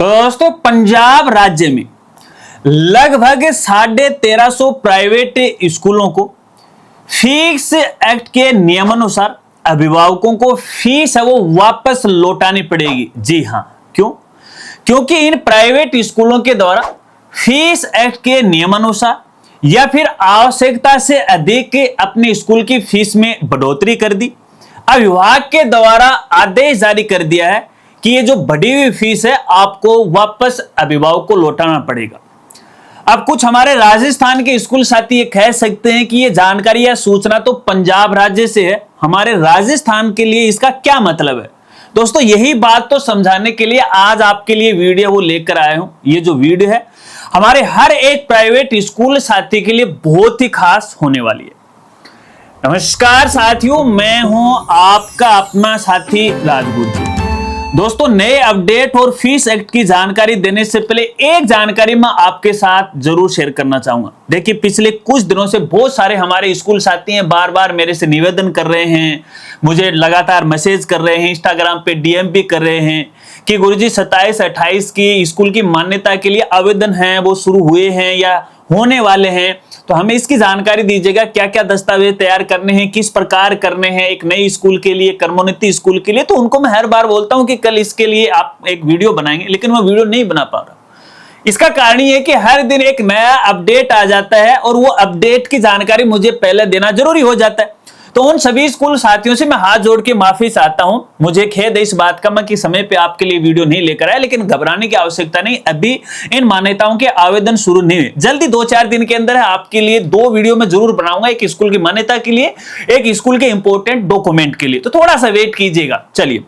तो दोस्तों पंजाब राज्य में लगभग 1350 प्राइवेट स्कूलों को फीस एक्ट के नियमानुसार अभिभावकों को फीस है वो वापस लौटानी पड़ेगी। जी हां, क्यों? क्योंकि इन प्राइवेट स्कूलों के द्वारा फीस एक्ट के नियमानुसार या फिर आवश्यकता से अधिक अपने स्कूल की फीस में बढ़ोतरी कर दी। अब विभाग के द्वारा आदेश जारी कर दिया है कि ये जो बढ़ी हुई फीस है आपको वापस अभिभावक को लौटाना पड़ेगा। अब कुछ हमारे राजस्थान के स्कूल साथी ये कह सकते हैं कि ये जानकारी या सूचना तो पंजाब राज्य से है, हमारे राजस्थान के लिए इसका क्या मतलब है? दोस्तों यही बात तो समझाने के लिए आज आपके लिए वीडियो वो लेकर आया हूं। ये जो वीडियो है हमारे हर एक प्राइवेट स्कूल साथी के लिए बहुत ही खास होने वाली है। नमस्कार साथियों, मैं हूं आपका अपना साथी राजगुरु। दोस्तों नए अपडेट और फीस एक्ट की जानकारी देने से पहले एक जानकारी मैं आपके साथ जरूर शेयर करना चाहूंगा। देखिए पिछले कुछ दिनों से बहुत सारे हमारे स्कूल साथी हैं, बार बार मेरे से निवेदन कर रहे हैं, मुझे लगातार मैसेज कर रहे हैं, इंस्टाग्राम पे डीएम भी कर रहे हैं कि गुरुजी 27-28 की स्कूल की मान्यता के लिए आवेदन है वो शुरू हुए हैं या होने वाले हैं, तो हमें इसकी जानकारी दीजिएगा। क्या क्या दस्तावेज तैयार करने हैं, किस प्रकार करने हैं एक नई स्कूल के लिए, कर्मोन्नति स्कूल के लिए। तो उनको मैं हर बार बोलता हूं कि कल इसके लिए आप एक वीडियो बनाएंगे, लेकिन मैं वीडियो नहीं बना पा रहा। इसका कारण ये है कि हर दिन एक नया अपडेट आ जाता है और वो अपडेट की जानकारी मुझे पहले देना जरूरी हो जाता है। तो उन सभी स्कूल साथियों से मैं हाथ जोड़ के माफी चाहता हूं। मुझे खेद है इस बात का मैं कि समय पे आपके लिए वीडियो नहीं लेकर आया, लेकिन घबराने की आवश्यकता नहीं। अभी इन मान्यताओं के आवेदन शुरू नहीं हुए, जल्दी 2-4 दिन के अंदर आपके लिए 2 वीडियो में जरूर बनाऊंगा, एक स्कूल की मान्यता के लिए, एक स्कूल के इंपोर्टेंट डॉक्यूमेंट के लिए। तो थोड़ा सा वेट कीजिएगा। चलिए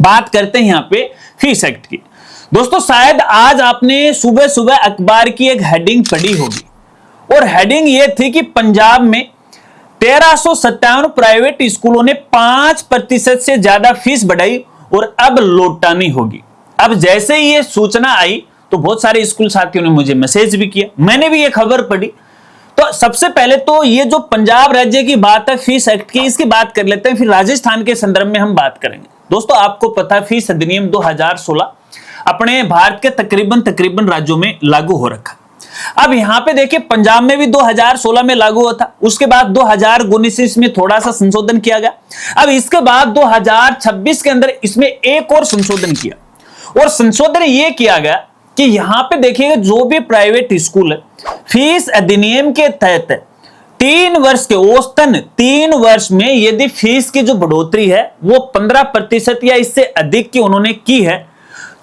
बात करते हैं यहाँ पे फीस एक्ट की। दोस्तों शायद आज आपने सुबह सुबह अखबार की एक हेडिंग पढ़ी होगी और हेडिंग ये थी कि पंजाब में 1357 प्राइवेट स्कूलों ने 5% से ज्यादा फीस बढ़ाई और अब लौटानी होगी। अब जैसे ही ये सूचना आई तो बहुत सारे स्कूल साथियों ने मुझे मैसेज भी किया, मैंने भी ये खबर पढ़ी। तो सबसे पहले तो ये जो पंजाब राज्य की बात है फीस एक्ट की, इसकी बात कर लेते हैं, फिर राजस्थान के संदर्भ में हम बात करेंगे। दोस्तों आपको पता है फीस अधिनियम 2016 अपने भारत के तकरीबन राज्यों में लागू हो रखा। अब यहां पे देखिए पंजाब में भी 2016 में लागू हुआ था, उसके बाद 2019 में थोड़ा सा संशोधन किया गया। अब इसके बाद 2026 के अंदर इसमें एक और संशोधन किया और संशोधन ये किया गया कि यहां पे देखिएगा जो भी प्राइवेट स्कूल है फीस अधिनियम के तहत 3 वर्ष के औसतन 3 वर्ष में यदि फीस की जो बढ़ोतरी है वो 15% या इससे अधिक की उन्होंने की है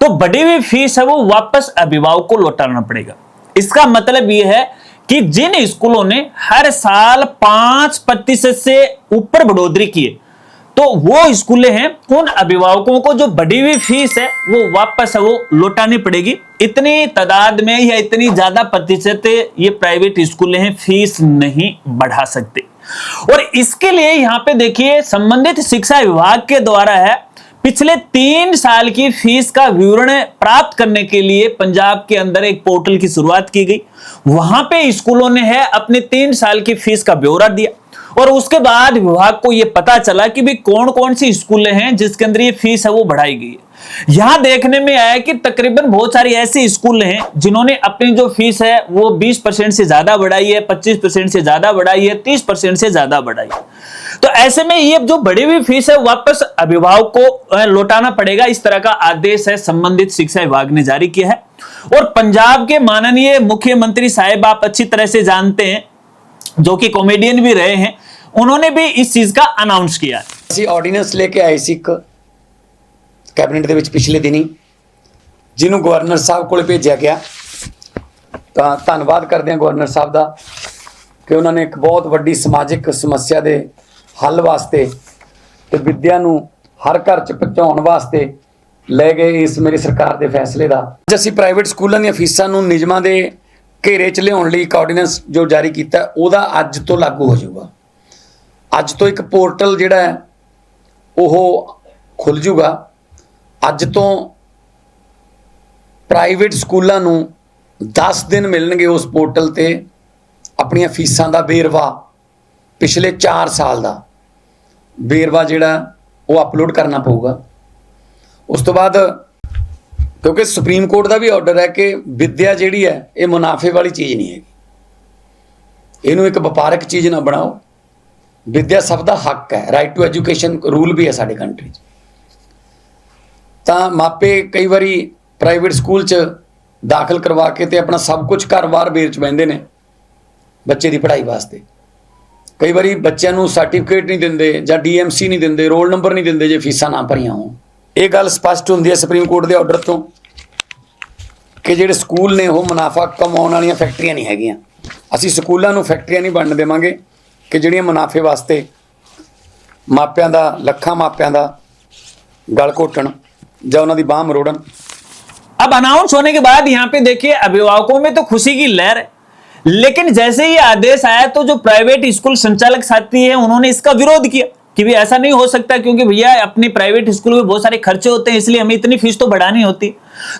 तो बढ़ी हुई फीस है वो वापस अभिभावक को लौटाना पड़ेगा। इसका मतलब यह है कि जिन स्कूलों ने हर साल 5% से ऊपर बढ़ोतरी की है तो वो स्कूलें हैं, उन अभिभावकों को जो बढ़ी हुई फीस है वो वापस है वो लौटानी पड़ेगी। इतनी तादाद में या इतनी ज्यादा प्रतिशत ये प्राइवेट स्कूलें हैं फीस नहीं बढ़ा सकते। और इसके लिए यहां पे देखिए संबंधित शिक्षा विभाग के द्वारा है पिछले 3 साल की फीस का विवरण प्राप्त करने के लिए पंजाब के अंदर एक पोर्टल की शुरुआत की गई। वहां पे स्कूलों ने है अपने 3 साल की फीस का ब्यौरा दिया और उसके बाद विभाग को यह पता चला कि भी कौन कौन सी स्कूलें हैं जिसके अंदर ये फीस है वो बढ़ाई गई है। यहां देखने में आया कि तकरीबन बहुत सारी ऐसी स्कूल हैं जिन्होंने अपनी जो फीस है वो 20% से ज्यादा बढ़ाई है, 25% से ज्यादा बढ़ाई है, 30% से ज्यादा बढ़ाई है। तो ऐसे में ये जो बढ़ी हुई फीस है वापस अभिभावक को लौटाना पड़ेगा। इस तरह का आदेश है संबंधित शिक्षा विभाग ने जारी किया है। और पंजाब के माननीय मुख्यमंत्री साहब आप अच्छी तरह से जानते हैं, जो कि कॉमेडियन भी रहे हैं, उन्होंने भी इस चीज का अनाउंस किया है। ਅਸੀਂ ਆਰਡੀਨੈਂਸ ਲੈ ਕੇ ਆਏ ਸੀ ਇੱਕ ਕੈਬਨਿਟ ਦੇ ਵਿੱਚ ਪਿਛਲੇ ਦਿਨੀ, ਜਿਹਨੂੰ ਗਵਰਨਰ ਸਾਹਿਬ ਕੋਲ ਭੇਜਿਆ ਗਿਆ। ਤਾਂ ਧੰਨਵਾਦ ਕਰਦੇ ਹਾਂ ਗਵਰਨਰ ਸਾਹਿਬ ਦਾ ਕਿ ਉਹਨਾਂ ਨੇ ਇੱਕ ਬਹੁਤ ਵੱਡੀ ਸਮਾਜਿਕ ਸਮੱਸਿਆ ਦੇ ਹੱਲ ਵਾਸਤੇ ਤੇ ਵਿੱਦਿਆ ਨੂੰ ਹਰ ਘਰ 'ਚ ਪਹੁੰਚਾਉਣ ਵਾਸਤੇ ਲੈ ਗਏ ਇਸ ਮੇਰੀ ਸਰਕਾਰ ਦੇ ਫੈਸਲੇ ਦਾ। ਅੱਜ ਅਸੀਂ ਪ੍ਰਾਈਵੇਟ ਸਕੂਲਾਂ ਦੀਆਂ ਫੀਸਾਂ ਨੂੰ ਨਿਯਮਾਂ ਦੇ ਘੇਰੇ 'ਚ ਲਿਆਉਣ ਲਈ ਇੱਕ ਆਰਡੀਨੈਂਸ ਜੋ ਜਾਰੀ ਕੀਤਾ ਉਹਦਾ ਅੱਜ ਤੋਂ ਲਾਗੂ ਹੋ ਜਾਊਗਾ। ਅੱਜ ਤੋਂ ਇੱਕ ਪੋਰਟਲ ਜਿਹੜਾ ਹੈ ਉਹ खुल जूगा। अज तो प्राइवेट स्कूलों नूं 10 दिन मिलणगे उस पोर्टल ते अपनियां फीसां दा बेरवा, पिछले 4 साल दा बेरवा जिहड़ा वो अपलोड करना पऊगा। उस तो बाद क्योंकि सुप्रीम कोर्ट का भी ऑर्डर है कि विद्या जिहड़ी है ये मुनाफे वाली चीज़ नहीं हैगी, इहनूं एक वपारक चीज़ ना बनाओ। विद्या सब का हक है, राइट टू एजुकेशन रूल भी है साडे कंट्री च। तां मापे कई बारी प्राइवेट स्कूल च दाखिल करवा के ते अपना सब कुछ घर बाहर बेच बैठते ने बच्चे की पढ़ाई वास्ते। कई बारी बच्चों को सर्टिफिकेट नहीं देंदे जां DMC नहीं देंदे, रोल नंबर नहीं देंदे जे फीसां ना भरियां होण। ये गल स्पष्ट होंदी है सुप्रीम कोर्ट के ऑर्डर तो कि जिहड़े स्कूल ने वो मुनाफा कमाउण वालियां फैक्ट्रियां नहीं हैगियां। असीं स्कूलों नूं फैक्ट्रियां नहीं बनन देवांगे कि जिहड़ियां मुनाफे वास्ते मापियां दा लखां मापियां दा गल घोटण जां उन्हां दी बांह मरोड़न। अब अनाउंस होने के बाद यहां पे देखिए अभिभावकों में तो खुशी की लहर है, लेकिन जैसे ही आदेश आया तो जो प्राइवेट स्कूल संचालक साथी है उन्होंने इसका विरोध किया कि भी ऐसा नहीं हो सकता, क्योंकि भैया अपनी प्राइवेट स्कूल में बहुत सारे खर्चे होते हैं, इसलिए हमें इतनी फीस तो बढ़ानी होती।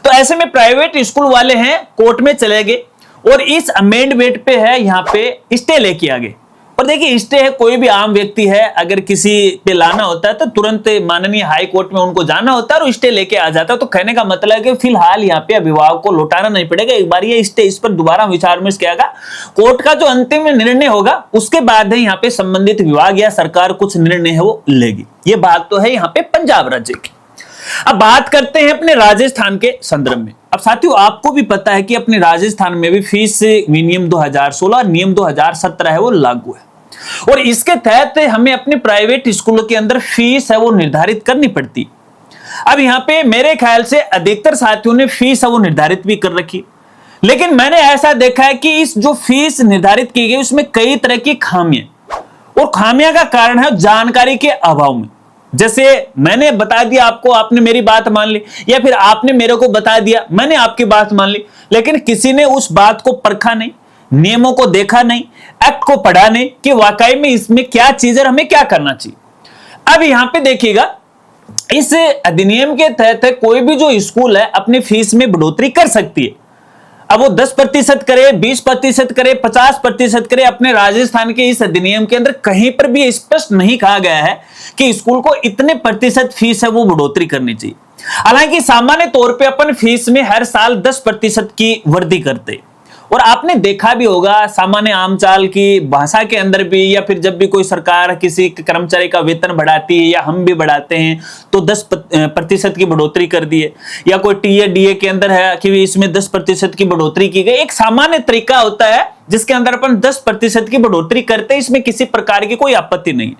तो ऐसे में प्राइवेट स्कूल वाले हैं कोर्ट में चले गए और इस अमेंडमेंट पे है यहाँ पे स्टे लेके आ गए। और देखिए स्टे है, कोई भी आम व्यक्ति है अगर किसी पे लाना होता है तो तुरंत माननीय हाई कोर्ट में उनको जाना होता है और स्टे लेके आ जाता है। तो कहने का मतलब है कि फिलहाल यहाँ पे अभिभावक को लौटाना नहीं पड़ेगा, एक बार ये स्टे, इस पर दोबारा विचार विमर्श किया गया। कोर्ट का जो अंतिम निर्णय होगा उसके बाद है यहाँ पे संबंधित विभाग या सरकार कुछ निर्णय है वो लेगी। ये बात तो है यहाँ पे पंजाब राज्य की। अब बात करते हैं अपने राजस्थान के संदर्भ में। अब साथियों आपको भी पता है कि अपने राजस्थान में भी फीस विनियम 2016 नियम 2017 है वो लागू है और इसके तहत हमें अपने प्राइवेट स्कूलों के अंदर फीस है वो निर्धारित करनी पड़ती। अब यहाँ पे मेरे ख्याल से अधिकतर साथियों ने फीस है वो निर्धारित भी कर रखी, लेकिन मैंने ऐसा देखा है कि इस जो फीस निर्धारित की गई उसमें कई तरह की खामियां, और खामियां का कारण है जानकारी के अभाव में। जैसे मैंने बता दिया आपको, आपने मेरी बात मान ली, या फिर आपने मेरे को बता दिया, मैंने आपकी बात मान ली, लेकिन किसी ने उस बात को परखा नहीं, नियमों को देखा नहीं, एक्ट को पढ़ा नहीं कि वाकई में इसमें क्या चीज है, हमें क्या करना चाहिए। अब यहां पे देखिएगा इस अधिनियम के तहत कोई भी जो स्कूल है अपनी फीस में बढ़ोतरी कर सकती है। अब वो 10% करे, 20% करे, 50% करे, अपने राजस्थान के इस अधिनियम के अंदर कहीं पर भी स्पष्ट नहीं कहा गया है कि स्कूल को इतने प्रतिशत फीस है वो बढ़ोतरी करनी चाहिए। हालांकि सामान्य तौर पे अपन फीस में हर साल 10% की वृद्धि करते, और आपने देखा भी होगा सामान्य आमचाल की भाषा के अंदर भी, या फिर जब भी कोई सरकार किसी कर्मचारी का वेतन बढ़ाती है या हम भी बढ़ाते हैं तो 10% की बढ़ोतरी कर दी है, या कोई टीए डीए के अंदर है कि इसमें 10% की बढ़ोतरी की गई। एक सामान्य तरीका होता है जिसके अंदर अपन 10% की बढ़ोतरी करते हैं, इसमें किसी प्रकार की कोई आपत्ति नहीं।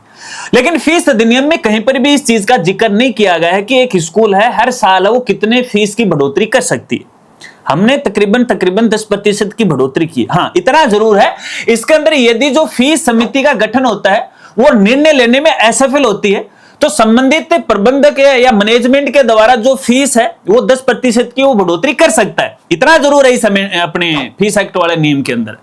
लेकिन फीस अधिनियम में कहीं पर भी इस चीज का जिक्र नहीं किया गया है कि एक स्कूल है हर साल वो कितने फीस की बढ़ोतरी कर सकती है। हमने तकरीबन 10% की बढ़ोतरी की। हाँ, इतना जरूर है इसके अंदर यदि जो फीस समिति का गठन होता है वो निर्णय लेने में असफल होती है तो संबंधित प्रबंधक या मैनेजमेंट के द्वारा जो फीस है वो 10% की वो बढ़ोतरी कर सकता है। इतना जरूर है इस अपने फीस एक्ट वाले नियम के अंदर,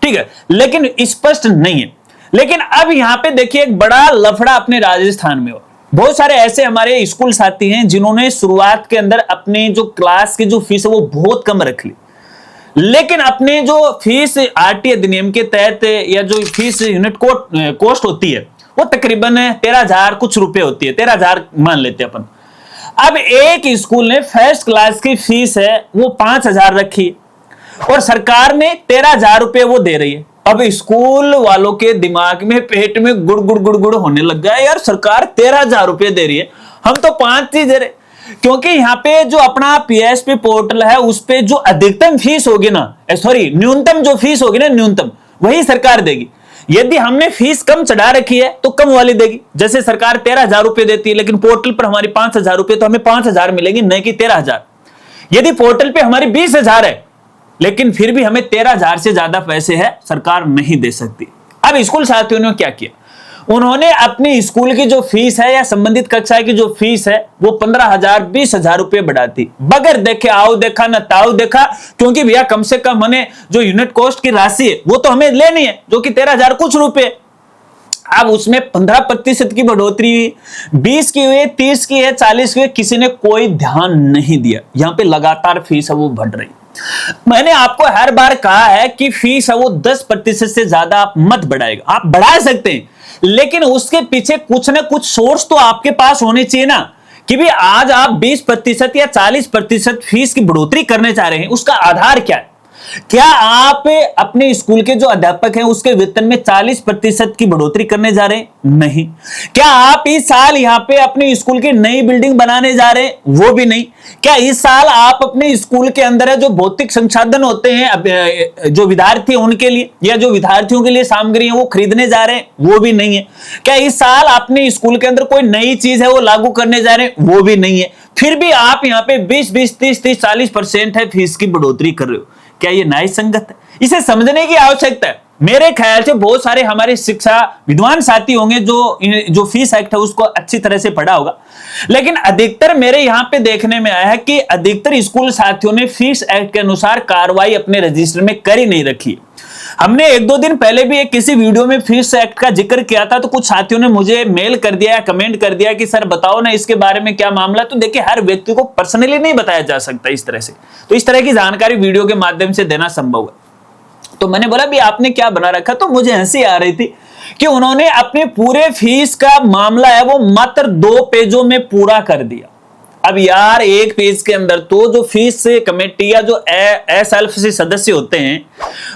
ठीक है, लेकिन स्पष्ट नहीं है। लेकिन अब यहां पे देखिए एक बड़ा लफड़ा अपने राजस्थान में हो। बहुत सारे ऐसे हमारे स्कूल साथी हैं जिन्होंने शुरुआत के अंदर अपनी जो क्लास की जो फीस है वो बहुत कम रख ली, लेकिन अपने जो फीस आरटी अधिनियम के तहत या जो फीस यूनिट कॉस्ट होती है वो तकरीबन 13,000 कुछ रुपए होती है, 13,000 मान लेते हैं अपन। अब एक स्कूल ने फर्स्ट क्लास की फीस है वो 5,000 रखी और सरकार ने 13,000 रुपए वो दे रही है। अब स्कूल वालों के दिमाग में पेट में गुड़ गुड़ गुड़ गुड़ होने लग गया, यार सरकार 13,000 रुपए दे रही है, हम तो 5 ही दे रहे। क्योंकि यहाँ पे जो अपना पीएसपी पोर्टल है उस पे जो अधिकतम फीस होगी ना, सॉरी न्यूनतम जो फीस होगी ना, न्यूनतम वही सरकार देगी। यदि हमने फीस कम चढ़ा रखी है तो कम वाली देगी। जैसे सरकार 13,000 रुपए देती है लेकिन पोर्टल पर हमारी 5,000 रुपए, तो हमें 5,000 मिलेगी, नहीं कि 13,000। यदि पोर्टल पे हमारी 20,000 है लेकिन फिर भी हमें 13,000 से ज्यादा पैसे है सरकार नहीं दे सकती। अब स्कूल साथियों ने क्या किया, उन्होंने अपनी स्कूल की जो फीस है या संबंधित कक्षा की जो फीस है वो 15,000 20,000 रुपए बढ़ाती, बगैर देखे आओ देखा न ताऊ देखा, क्योंकि भैया कम से कम हमें जो यूनिट कॉस्ट की राशि है वो तो हमें लेनी है जो कि 13,000 कुछ रुपए। अब उसमें 15% की बढ़ोतरी हुई, 20 की हुई, 30 की है, 40 की हुई, किसी ने कोई ध्यान नहीं दिया। यहां पे लगातार फीस है वो बढ़ रही। मैंने आपको हर बार कहा है कि फीस है वो 10% से ज्यादा आप मत बढ़ाएगा। आप बढ़ा सकते हैं लेकिन उसके पीछे कुछ ना कुछ सोर्स तो आपके पास होने चाहिए ना, कि भी आज आप 20% या 40% फीस की बढ़ोतरी करने चाह रहे हैं, उसका आधार क्या है? क्या आप अपने स्कूल के जो अध्यापक हैं उसके वेतन में 40% की बढ़ोतरी करने जा रहे हैं? नहीं। क्या आप इस साल यहां पे अपने स्कूल की नई बिल्डिंग बनाने जा रहे हैं? वो भी नहीं। क्या इस साल आप अपने स्कूल के अंदर जो भौतिक संसाधन होते हैं जो विद्यार्थी उनके लिए या जो विद्यार्थियों के लिए सामग्री है वो खरीदने जा रहे हैं? वो भी नहीं है। क्या इस साल अपने स्कूल के अंदर कोई नई चीज है वो लागू करने जा रहे हैं? वो भी नहीं है। फिर भी आप यहाँ पे 20-20, 30-30, 40% है फीस की बढ़ोतरी कर रहे हो। क्या ये न्याय संगत है? इसे समझने की आवश्यकता है। मेरे ख्याल से बहुत सारे हमारे शिक्षा विद्वान साथी होंगे जो फीस एक्ट है उसको अच्छी तरह से पढ़ा होगा, लेकिन अधिकतर मेरे यहां पे देखने में आया है कि अधिकतर स्कूल साथियों ने फीस एक्ट के अनुसार कार्रवाई अपने रजिस्टर में कर ही नहीं रखी। हमने 1-2 दिन पहले भी एक किसी वीडियो में फीस एक्ट का जिक्र किया था, तो कुछ साथियों ने मुझे मेल कर दिया, कमेंट कर दिया कि सर बताओ ना इसके बारे में क्या मामला। तो देखिए, हर व्यक्ति को पर्सनली नहीं बताया जा सकता इस तरह से, तो इस तरह की जानकारी वीडियो के माध्यम से देना संभव है। तो मैंने बोला भी आपने क्या बना रखा, तो मुझे हंसी आ रही थी कि उन्होंने अपने पूरे फीस का मामला है वो मात्र 2 पेजों में पूरा कर दिया। अब यार, एक पेज के अंदर तो जो फीस से कमेटी या जो एसएलएफ सदस्य होते हैं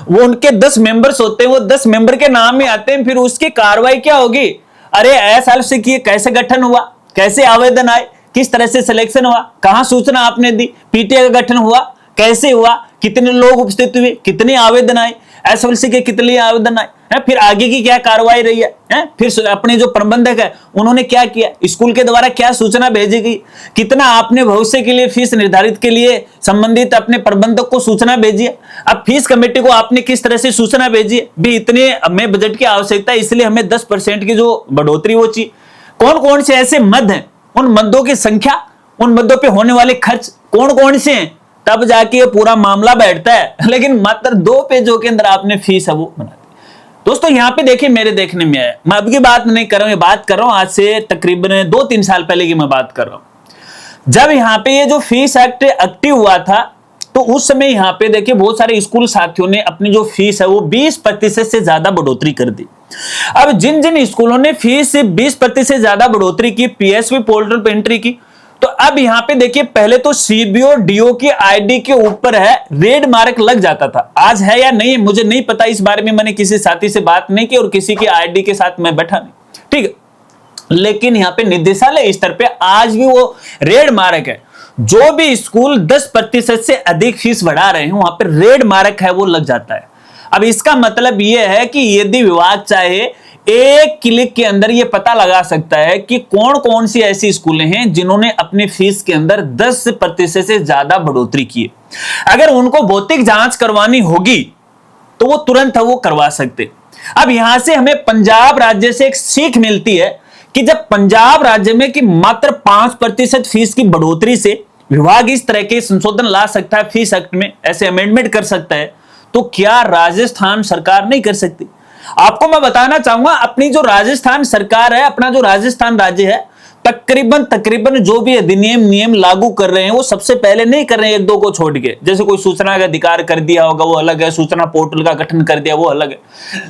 वो उनके 10 मेंबर्स होते हैं, वो 10 मेंबर के नाम में आते हैं, फिर उसकी कार्रवाई क्या होगी? अरे एसएलएफ की कैसे गठन हुआ, कैसे आवेदन आए, किस तरह से सिलेक्शन हुआ, कहां सूचना आपने दी, पीटीए का गठन हुआ, कैसे हुआ, कितने लोग उपस्थित हुए, कितने आवेदन आए, एसएलसी के कितने आवेदन आए, फिर आगे की क्या कार्रवाई रही है, फिर अपने जो प्रबंधक है उन्होंने क्या किया, स्कूल के द्वारा क्या सूचना भेजी गई, कितना आपने भविष्य के लिए फीस निर्धारित के लिए संबंधित अपने प्रबंधक को सूचना भेजी है। अब फीस कमेटी को आपने किस तरह से सूचना भेजी है भी इतने हमें बजट की आवश्यकता है, इसलिए हमें 10% की जो बढ़ोतरी वो चाहिए। कौन कौन से ऐसे मद हैं, उन मदों की संख्या, उन मदों पे होने वाले खर्च कौन कौन से हैं, तब जाके ये पूरा मामला बैठता है। लेकिन मात्र 2 पेजों के अंदर आपने फीस है वो बना दी। दोस्तों यहाँ पे देखिए, मेरे देखने में आया, मैं अब की बात नहीं कर रहा हूं, बात कर रहा हूं आज से तकरीबन 2-3 साल पहले की मैं बात कर रहा हूं। जब यहाँ पे ये जो फीस एक्ट एक्टिव हुआ था तो उस समय यहाँ पे देखिए बहुत सारे स्कूल साथियों ने अपनी जो फीस है वो 20% से ज्यादा बढ़ोतरी कर दी। अब जिन जिन स्कूलों ने फीस 20% से ज्यादा बढ़ोतरी की, पीएसवी पोर्टल पे एंट्री की, तो अब यहां पे देखिए पहले तो सीबीओ डीओ की आईडी के ऊपर है रेड मार्क लग जाता था। आज है या नहीं मुझे नहीं पता, इस बारे में मैंने किसी साथी से बात नहीं की और किसी की आईडी के साथ मैं बैठा नहीं, ठीक है। लेकिन यहां पे निदेशालय स्तर पे आज भी वो रेड मार्क है। जो भी स्कूल 10% से अधिक फीस बढ़ा रहे हैं वहां पे रेड मार्क है वो लग जाता है। अब इसका मतलब यह है कि यदि विभाग चाहे एक क्लिक के अंदर यह पता लगा सकता है कि कौन कौन सी ऐसी स्कूलें हैं जिन्होंने अपनी फीस के अंदर 10% से ज्यादा बढ़ोतरी की है। अगर उनको भौतिक जांच करवानी होगी तो वो तुरंत वो करवा सकते। अब यहां से हमें पंजाब राज्य से एक सीख मिलती है कि जब पंजाब राज्य में कि मात्र 5% फीस की बढ़ोतरी से विभाग इस तरह के संशोधन ला सकता है, फीस एक्ट में ऐसे अमेंडमेंट कर सकता है, तो क्या राजस्थान सरकार नहीं कर सकती? आपको मैं बताना चाहूंगा, अपनी जो राजस्थान सरकार है, अपना जो राजस्थान राज्य है, तकरीबन जो भी अधिनियम नियम लागू कर रहे हैं वो सबसे पहले नहीं कर रहे हैं 1-2 को छोड़ के। जैसे कोई सूचना का अधिकार कर दिया होगा वो अलग है, सूचना पोर्टल का गठन कर दिया वो अलग है,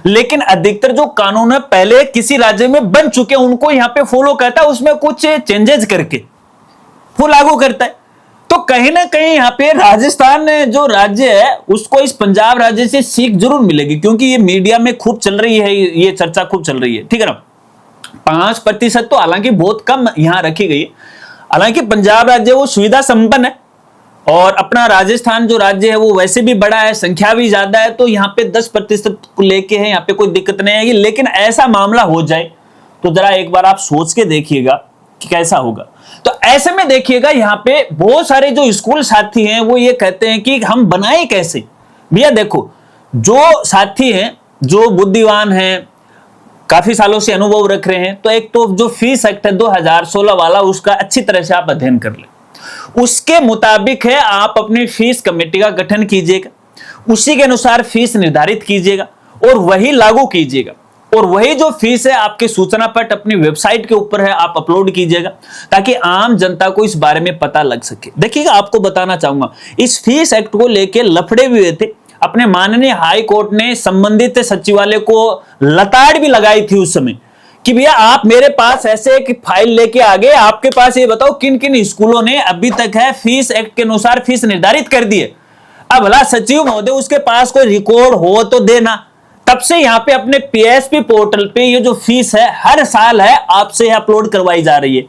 लेकिन अधिकतर जो कानून है पहले किसी राज्य में बन चुके हैं उनको यहाँ पे फॉलो करता है, उसमें कुछ चेंजेस करके वो लागू करता है। तो कहीं ना कहीं यहाँ पे राजस्थान जो राज्य है उसको इस पंजाब राज्य से सीख जरूर मिलेगी, क्योंकि ये मीडिया में खूब चल रही है, ये चर्चा खूब चल रही है, ठीक है ना। 5% तो हालांकि बहुत कम यहां रखी गई है। हालांकि पंजाब राज्य वो सुविधा संपन्न है और अपना राजस्थान जो राज्य है वो वैसे भी बड़ा है, संख्या भी ज्यादा है, तो यहाँ पे 10% को लेके है, यहाँ पे कोई दिक्कत नहीं आएगी। लेकिन ऐसा मामला हो जाए तो जरा एक बार आप सोच के देखिएगा कि कैसा होगा। तो ऐसे में देखिएगा यहाँ पे बहुत सारे जो स्कूल साथी हैं वो ये कहते हैं कि हम बनाए कैसे। भैया देखो, जो साथी हैं जो बुद्धिमान हैं, काफी सालों से अनुभव रख रहे हैं, तो एक तो जो फीस एक्ट है 2016 वाला उसका अच्छी तरह से आप अध्ययन कर लें। उसके मुताबिक है आप अपनी फीस कमेटी का गठन कीजिएगा, उसी के अनुसार फीस निर्धारित कीजिएगा और वही लागू कीजिएगा, और वही जो फीस है आपके सूचना पट अपनी वेबसाइट के ऊपर है आप अपलोड कीजिएगा, ताकि आम जनता को इस बारे में पता लग सके। देखिएगा, आपको बताना चाहूंगा, इस फीस एक्ट को लेके लफड़े भी हुए थे। अपने माननीय हाई कोर्ट ने संबंधित सचिवालय को लताड़ भी लगाई थी उस समय कि भैया आप मेरे पास ऐसे एक फाइल लेके आ गए, आपके पास ये बताओ किन किन स्कूलों ने अभी तक है फीस एक्ट के अनुसार फीस निर्धारित कर दी है। अब भला सचिव महोदय उसके पास कोई रिकॉर्ड हो तो देना। तब से यहां पे अपने पीएसपी पोर्टल पे ये जो फीस है हर साल है आपसे अपलोड करवाई जा रही है।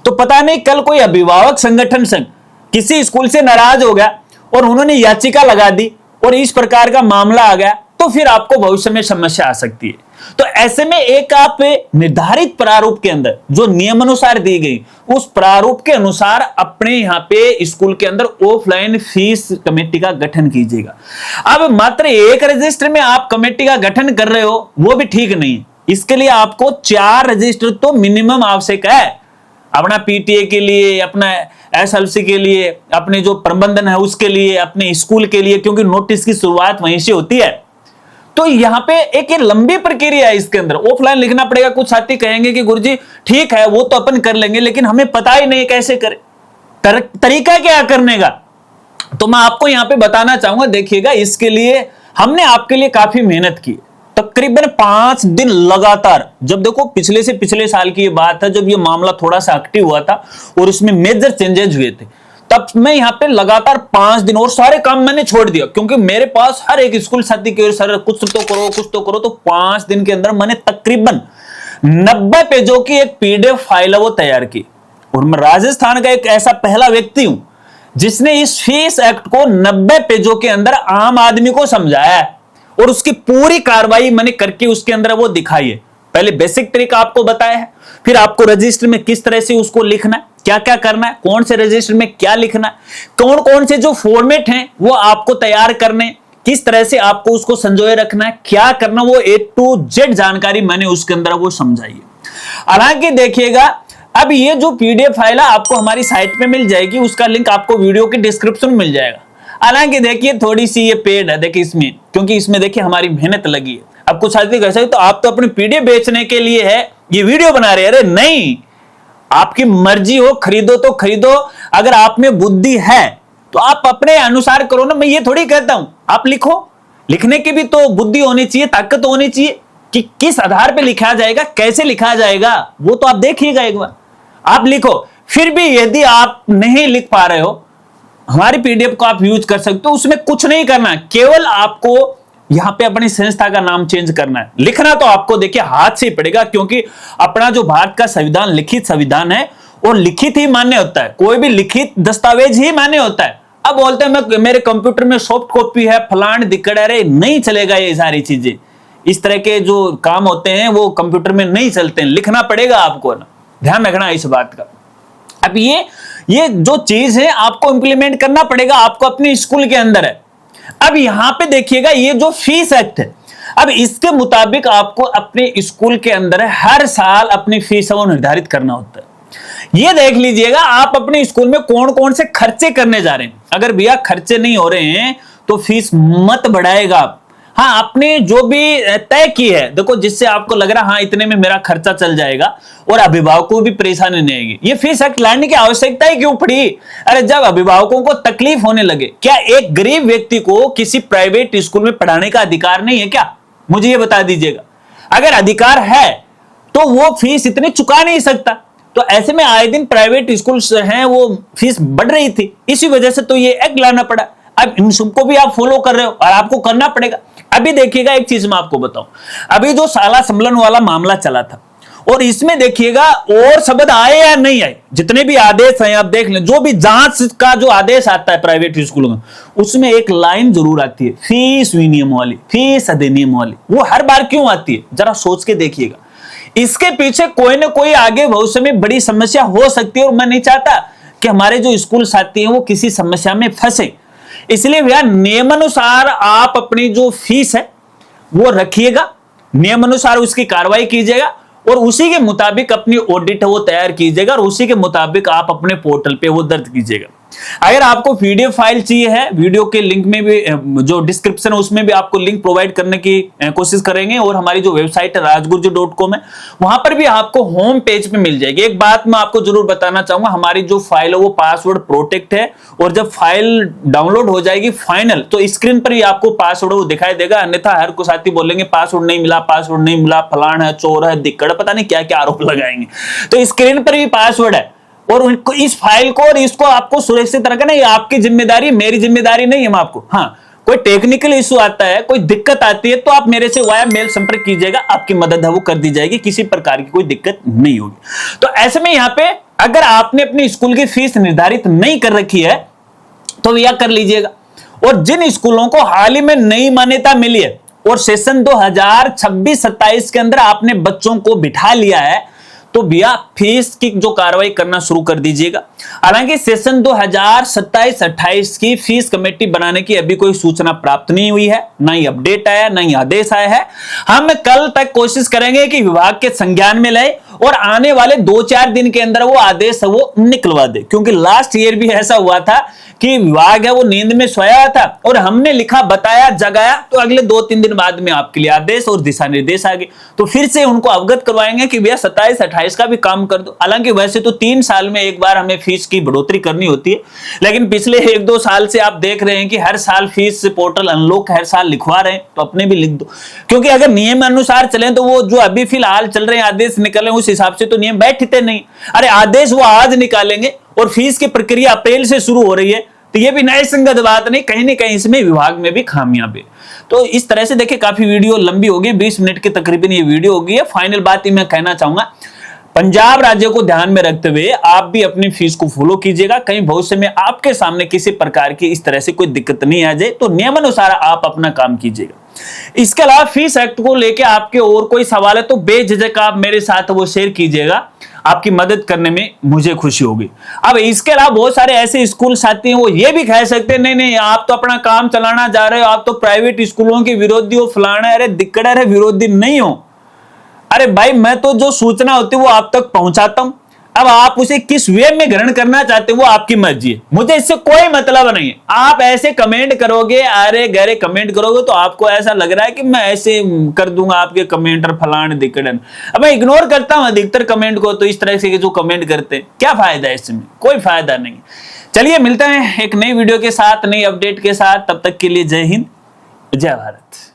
तो पता नहीं कल कोई अभिभावक संगठन संघ किसी स्कूल से नाराज हो गया और उन्होंने याचिका लगा दी और इस प्रकार का मामला आ गया तो फिर आपको भविष्य में समस्या आ सकती है। तो ऐसे में एक आप निर्धारित प्रारूप के अंदर जो नियमानुसार दी गई उस प्रारूप के अनुसार अपने यहां पे स्कूल के अंदर ऑफलाइन फीस कमेटी का गठन कीजिएगा। अब मात्र एक रजिस्टर में आप कमेटी का गठन कर रहे हो वो भी ठीक नहीं है। इसके लिए आपको 4 रजिस्टर तो मिनिमम आवश्यक है। अपना पीटीए के लिए, अपना एसएलसी के लिए, अपने जो प्रबंधन है उसके लिए, अपने स्कूल के लिए, क्योंकि नोटिस की शुरुआत वहीं से होती है। तो यहां पे एक लंबी प्रक्रिया है, इसके अंदर ऑफलाइन लिखना पड़ेगा। कुछ साथी कहेंगे कि गुरुजी ठीक है वो तो अपन कर लेंगे, लेकिन हमें पता ही नहीं कैसे करें, तरीका क्या करने का। तो मैं आपको यहां पे बताना चाहूंगा, देखिएगा इसके लिए हमने आपके लिए काफी मेहनत की, तकरीबन 5 दिन लगातार। जब देखो पिछले से पिछले साल की ये बात है जब ये मामला थोड़ा सा एक्टिव हुआ था और उसमें मेजर चेंजेस हुए थे, तब मैं यहां पे लगातार 5 दिन और सारे काम मैंने छोड़ दिया, क्योंकि मेरे पास हर एक स्कूल साथी के सर कुछ तो करो। तो 5 दिन के अंदर मैंने तकरीबन 90 पेजों की एक पीडीएफ फाइल है वो तैयार की। और मैं राजस्थान का एक ऐसा पहला व्यक्ति हूं जिसने इस फीस एक्ट को 90 पेजों के अंदर आम आदमी को समझाया है और उसकी पूरी कार्रवाई मैंने करके उसके अंदर वो दिखाई है। पहले बेसिक तरीका आपको बताया है, फिर आपको रजिस्टर में किस तरह से उसको लिखना है, क्या क्या करना है, कौन से रजिस्टर में क्या लिखना है, कौन कौन से जो फॉर्मेट हैं वो आपको तैयार करने, किस तरह से आपको उसको संजोए रखना है, क्या करना, वो A to Z जानकारी मैंने उसके अंदर वो समझाई है। हालांकि देखिएगा अब ये जो पीडीएफ फाइल है आपको हमारी साइट पे मिल जाएगी, उसका लिंक आपको वीडियो के डिस्क्रिप्शन में मिल जाएगा। हालांकि देखिए थोड़ी सी ये पेड है, देखिए इसमें, क्योंकि इसमें देखिए हमारी मेहनत लगी है। अब कुछ साथी कह सकते तो आप तो अपनी पीडीएफ बेचने के लिए है ये वीडियो बना रहे हैं। अरे नहीं, आपकी मर्जी हो, खरीदो तो खरीदो, अगर आप में बुद्धि है तो आप अपने अनुसार करो ना। मैं ये थोड़ी कहता हूं आप लिखो, लिखने की भी तो बुद्धि होनी चाहिए, ताकत होनी चाहिए कि किस आधार पे लिखा जाएगा, कैसे लिखा जाएगा, वो तो आप देखिएगा एक बार। आप लिखो, फिर भी यदि आप नहीं लिख पा रहे हो हमारी पीडीएफ को आप यूज कर सकते हो। उसमें कुछ नहीं करना, केवल आपको यहां पे अपनी संस्था का नाम चेंज करना है। लिखना तो आपको देखिए हाथ से ही पड़ेगा, क्योंकि अपना जो भारत का संविधान लिखित संविधान है और लिखित ही मान्य होता है, कोई भी लिखित दस्तावेज ही मान्य होता है। अब बोलते हैं मैं मेरे कंप्यूटर में सॉफ्ट कॉपी है, फलान दिक्कत है, अरे नहीं चलेगा। ये सारी चीजें, इस तरह के जो काम होते हैं वो कंप्यूटर में नहीं चलते हैं, लिखना पड़ेगा आपको ना, ध्यान रखना इस बात का। अब ये जो चीज है आपको इंप्लीमेंट करना पड़ेगा, आपको अपने स्कूल के अंदर है। अब यहां पे देखिएगा ये जो फीस एक्ट है, अब इसके मुताबिक आपको अपने स्कूल के अंदर हर साल अपनी फीस वो निर्धारित करना होता है। ये देख लीजिएगा आप अपने स्कूल में कौन कौन से खर्चे करने जा रहे हैं। अगर भैया खर्चे नहीं हो रहे हैं तो फीस मत बढ़ाएगा आप। हाँ, आपने जो भी तय की है, देखो जिससे आपको लग रहा हाँ इतने में मेरा खर्चा चल जाएगा और अभिभावकों को भी परेशानी नहीं आएगी, ये फीस एक्ट लाने की आवश्यकता ही क्यों पड़ी। अरे जब अभिभावकों को तकलीफ होने लगे, क्या एक गरीब व्यक्ति को किसी प्राइवेट स्कूल में पढ़ाने का अधिकार नहीं है क्या? मुझे ये बता दीजिएगा। अगर अधिकार है तो वो फीस इतनी चुका नहीं सकता। तो ऐसे में आए दिन प्राइवेट स्कूल हैं वो फीस बढ़ रही थी, इसी वजह से तो ये एक्ट लाना पड़ा। अब इन सबको भी आप फॉलो कर रहे हो और आपको करना पड़ेगा। अभी देखिएगा एक चीज मैं आपको बताऊं, अभी जो शाला सम्मेलन वाला मामला चला था और इसमें देखिएगा और शब्द आए या नहीं आए, जितने भी आदेश हैं आप देख लें, जो भी जांच का जो आदेश आता है प्राइवेट स्कूलों में उसमें एक लाइन जरूर आती है, फीस विनियम वाली, फीस अधिनियम वाली। वो हर बार क्यों आती है जरा सोच के देखिएगा। इसके पीछे कोई ना कोई आगे भविष्य में बड़ी समस्या हो सकती है और मैं नहीं चाहता कि हमारे जो स्कूल साथी हैं वो किसी समस्या में फंसे। इसलिए भैया नियमानुसार आप अपनी जो फीस है वो रखिएगा, नियमानुसार उसकी कार्रवाई कीजिएगा और उसी के मुताबिक अपनी ऑडिट वो तैयार कीजिएगा और उसी के मुताबिक आप अपने पोर्टल पे वो दर्ज कीजिएगा। अगर आपको पीडीएफ फाइल चाहिए है, वीडियो के लिंक में भी, जो डिस्क्रिप्शन है उसमें भी आपको लिंक प्रोवाइड करने की कोशिश करेंगे। और हमारी जो वेबसाइट है rajgurju.com है, वहां पर भी आपको होम पेज पे मिल जाएगी। एक बात मैं आपको जरूर बताना चाहूंगा, हमारी जो फाइल है वो पासवर्ड प्रोटेक्ट है, और जब फाइल डाउनलोड हो जाएगी फाइनल, तो स्क्रीन पर ही आपको पासवर्ड वो दिखाई देगा। अन्यथा हर को साथी बोलेंगे पासवर्ड नहीं मिला, पासवर्ड नहीं मिला, फलान है, चोर है, दिक्कत, पता नहीं क्या क्या आरोप लगाएंगे। तो स्क्रीन पर भी पासवर्ड है, और उनको इस फाइल को और इसको आपको सुरक्षित रखना, ये आपकी जिम्मेदारी, मेरी जिम्मेदारी नहीं है। आपको हाँ, कोई टेक्निकल इशू आता है, कोई दिक्कत आती है, तो आप मेरे से वाया मेल संपर्क कीजिएगा, आपकी मदद है वो कर दी जाएगी, किसी प्रकार की कोई दिक्कत नहीं होगी। तो ऐसे में यहां पे अगर आपने अपनी स्कूल की फीस निर्धारित नहीं कर रखी है तो यह कर लीजिएगा। और जिन स्कूलों को हाल ही में नई मान्यता मिली है और सेशन 2026-27 के अंदर आपने बच्चों को बिठा लिया है, तो भैया फीस की जो कार्रवाई करना शुरू कर दीजिएगा। हालांकि सेशन 2027-28 की फीस कमेटी बनाने की अभी कोई सूचना प्राप्त नहीं हुई है, ना ही अपडेट आया, ना ही आदेश आया है। हम कल तक कोशिश करेंगे कि विभाग के संज्ञान में लाए और आने वाले 2-4 दिन के अंदर वो आदेश वो निकलवा दे, क्योंकि लास्ट ईयर भी ऐसा हुआ था कि विभाग है वो नींद में सोया था और हमने लिखा, बताया, जगाया, तो अगले 2-3 दिन बाद में आपके लिए आदेश और दिशा निर्देश आ गए। तो फिर से उनको अवगत करवाएंगे कि भैया 27-28 का भी काम कर दो। हालांकि वैसे तो 3 साल में एक बार हमें फीस की बढ़ोतरी करनी होती है, लेकिन पिछले 1-2 साल से आप देख रहे हैं कि हर साल फीस पोर्टल अनलॉक हर साल लिखवा रहे हैं, तो अपने भी लिख दो। क्योंकि अगर नियम अनुसार चले तो वो जो अभी फिलहाल चल रहे हैं आदेश निकले, उस हिसाब से तो नियम बैठते नहीं। अरे आदेश वो आज निकालेंगे और फीस की प्रक्रिया अप्रैल से शुरू हो रही है, तो ये भी न्याय संगत बात नहीं, कहीं ना कहीं इसमें विभाग में भी खामियां भी। तो इस तरह से देखिए, काफी वीडियो लंबी होगी, 20 मिनट की तकरीबन ये वीडियो होगी है। फाइनल बात ही मैं कहना चाहूंगा, पंजाब राज्य को ध्यान में रखते हुए आप भी अपनी फीस को फॉलो कीजिएगा, कहीं भविष्य में आपके सामने किसी प्रकार की इस तरह से कोई दिक्कत नहीं आ जाए, तो नियमानुसार आप अपना काम कीजिएगा। इसके अलावा फीस एक्ट को लेकर आपके और कोई सवाल है तो बेझिझक आप मेरे साथ वो शेयर कीजिएगा, आपकी मदद करने में मुझे खुशी होगी। अब इसके अलावा बहुत सारे ऐसे स्कूल साथी हैं, वो ये भी कह सकते हैं नहीं नहीं आप तो अपना काम चलाना जा रहे हो, आप तो प्राइवेट स्कूलों के विरोधी हो, फलाना। अरे दिक्कत, अरे विरोधी नहीं हो, अरे भाई मैं तो जो सूचना होती है वो आप तक पहुंचाता हूं। अब आप उसे किस वे में ग्रहण करना चाहते हो वो आपकी मर्जी है, मुझे इससे कोई मतलब नहीं है। आप ऐसे कमेंट करोगे, अरे गहरे कमेंट करोगे, तो आपको ऐसा लग रहा है कि मैं ऐसे कर दूंगा आपके कमेंट और फलाने दिक्कत। अब मैं इग्नोर करता हूं अधिकतर कमेंट को, तो इस तरह से जो कमेंट करते हैं क्या फायदा है, इसमें कोई फायदा नहीं। चलिए मिलते हैं एक नई वीडियो के साथ, नई अपडेट के साथ, तब तक के लिए जय हिंद, जय भारत।